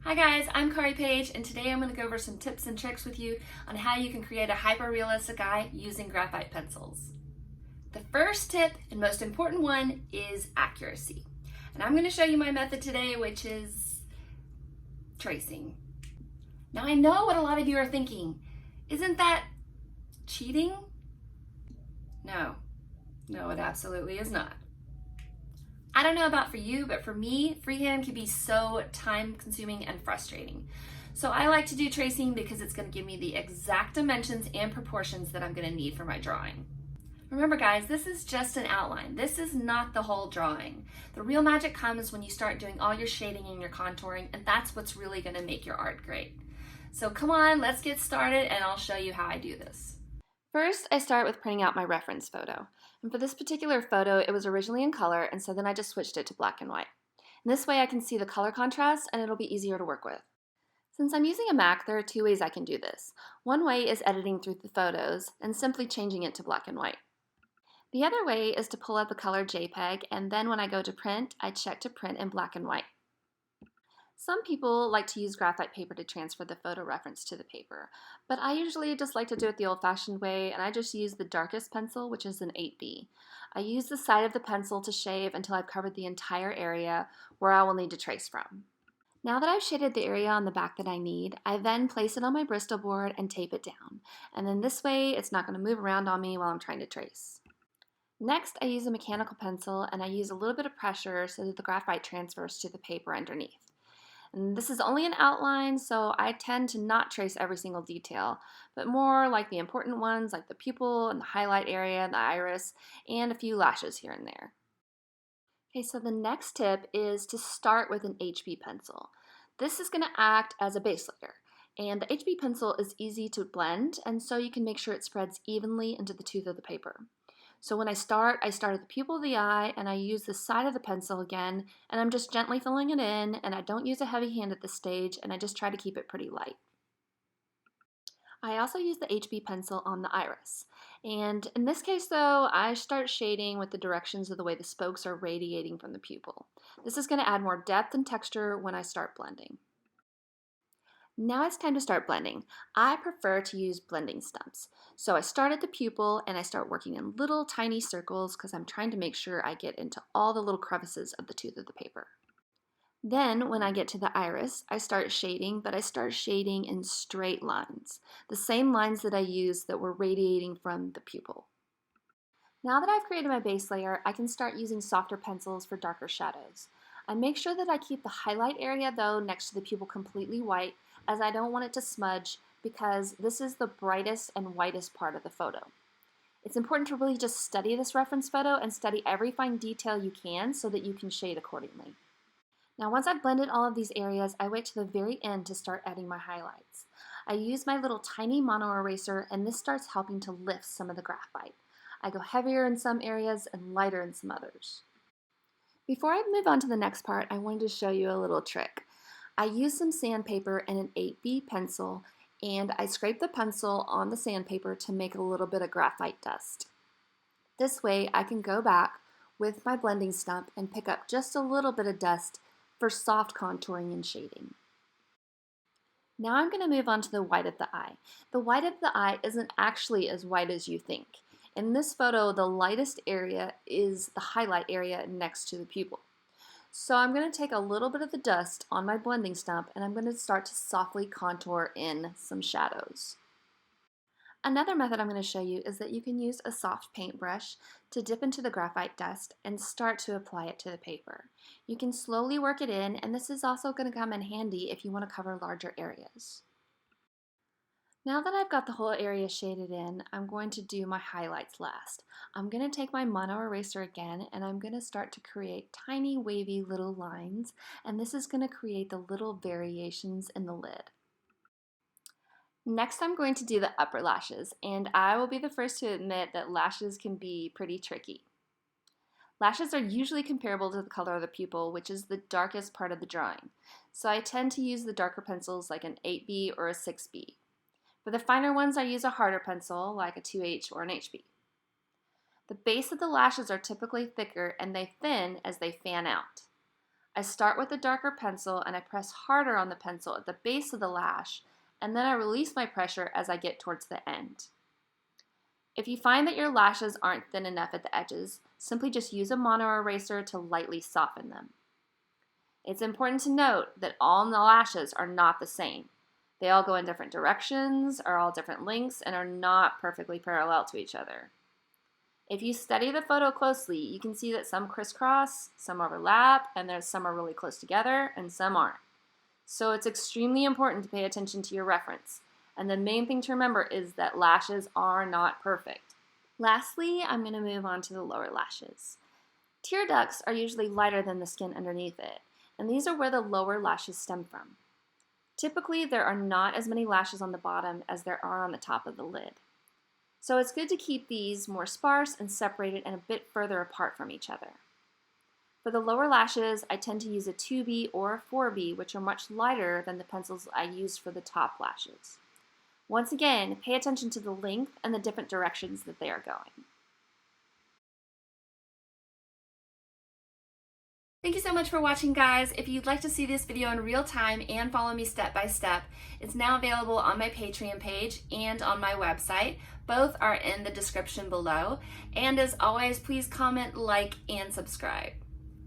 Hi guys, I'm Kari Page, and today I'm going to go over some tips and tricks with you on how you can create a hyper-realistic eye using graphite pencils. The first tip and most important one is accuracy. And I'm going to show you my method today, which is tracing. Now I know what a lot of you are thinking. Isn't that cheating? No, it absolutely is not. I don't know about for you, but for me, freehand can be so time consuming and frustrating. So I like to do tracing because it's going to give me the exact dimensions and proportions that I'm going to need for my drawing. Remember guys, this is just an outline. This is not the whole drawing. The real magic comes when you start doing all your shading and your contouring, and that's what's really going to make your art great. So come on, let's get started and I'll show you how I do this. First, I start with printing out my reference photo. And for this particular photo, it was originally in color, and so then I just switched it to black and white. And this way I can see the color contrast and it'll be easier to work with. Since I'm using a Mac, there are two ways I can do this. One way is editing through the photos and simply changing it to black and white. The other way is to pull up the color JPEG, and then when I go to print, I check to print in black and white. Some people like to use graphite paper to transfer the photo reference to the paper, but I usually just like to do it the old-fashioned way, and I just use the darkest pencil, which is an 8B. I use the side of the pencil to shave until I've covered the entire area where I will need to trace from. Now that I've shaded the area on the back that I need, I then place it on my Bristol board and tape it down, and then this way it's not going to move around on me while I'm trying to trace. Next, I use a mechanical pencil, and I use a little bit of pressure so that the graphite transfers to the paper underneath. And this is only an outline, so I tend to not trace every single detail, but more like the important ones like the pupil and the highlight area, the iris, and a few lashes here and there. Okay, so the next tip is to start with an HB pencil. This is going to act as a base layer, and the HB pencil is easy to blend, and so you can make sure it spreads evenly into the tooth of the paper. So when I start at the pupil of the eye, and I use the side of the pencil again, and I'm just gently filling it in, and I don't use a heavy hand at this stage, and I just try to keep it pretty light. I also use the HB pencil on the iris. And in this case though, I start shading with the directions of the way the spokes are radiating from the pupil. This is going to add more depth and texture when I start blending. Now it's time to start blending. I prefer to use blending stumps. So I start at the pupil and I start working in little tiny circles because I'm trying to make sure I get into all the little crevices of the tooth of the paper. Then when I get to the iris, I start shading, but I start shading in straight lines, the same lines that I used that were radiating from the pupil. Now that I've created my base layer, I can start using softer pencils for darker shadows. I make sure that I keep the highlight area though next to the pupil completely white, as I don't want it to smudge because this is the brightest and whitest part of the photo. It's important to really just study this reference photo and study every fine detail you can so that you can shade accordingly. Now once I've blended all of these areas, I wait to the very end to start adding my highlights. I use my little tiny mono eraser, and this starts helping to lift some of the graphite. I go heavier in some areas and lighter in some others. Before I move on to the next part, I wanted to show you a little trick. I use some sandpaper and an 8B pencil, and I scrape the pencil on the sandpaper to make a little bit of graphite dust. This way I can go back with my blending stump and pick up just a little bit of dust for soft contouring and shading. Now I'm going to move on to the white of the eye. The white of the eye isn't actually as white as you think. In this photo, the lightest area is the highlight area next to the pupil. So I'm going to take a little bit of the dust on my blending stump, and I'm going to start to softly contour in some shadows. Another method I'm going to show you is that you can use a soft paintbrush to dip into the graphite dust and start to apply it to the paper. You can slowly work it in, and this is also going to come in handy if you want to cover larger areas. Now that I've got the whole area shaded in, I'm going to do my highlights last. I'm going to take my mono eraser again, and I'm going to start to create tiny wavy little lines, and this is going to create the little variations in the lid. Next I'm going to do the upper lashes, and I will be the first to admit that lashes can be pretty tricky. Lashes are usually comparable to the color of the pupil, which is the darkest part of the drawing. So I tend to use the darker pencils like an 8B or a 6B. For the finer ones, I use a harder pencil like a 2H or an HB. The base of the lashes are typically thicker and they thin as they fan out. I start with a darker pencil and I press harder on the pencil at the base of the lash, and then I release my pressure as I get towards the end. If you find that your lashes aren't thin enough at the edges, simply just use a mono eraser to lightly soften them. It's important to note that all the lashes are not the same. They all go in different directions, are all different lengths, and are not perfectly parallel to each other. If you study the photo closely, you can see that some crisscross, some overlap, and some are really close together, and some aren't. So it's extremely important to pay attention to your reference. And the main thing to remember is that lashes are not perfect. Lastly, I'm going to move on to the lower lashes. Tear ducts are usually lighter than the skin underneath it, and these are where the lower lashes stem from. Typically, there are not as many lashes on the bottom as there are on the top of the lid. So it's good to keep these more sparse and separated and a bit further apart from each other. For the lower lashes, I tend to use a 2B or a 4B, which are much lighter than the pencils I used for the top lashes. Once again, pay attention to the length and the different directions that they are going. Thank you so much for watching, guys. If you'd like to see this video in real time and follow me step by step, it's now available on my Patreon page and on my website. Both are in the description below. And as always, please comment, like, and subscribe.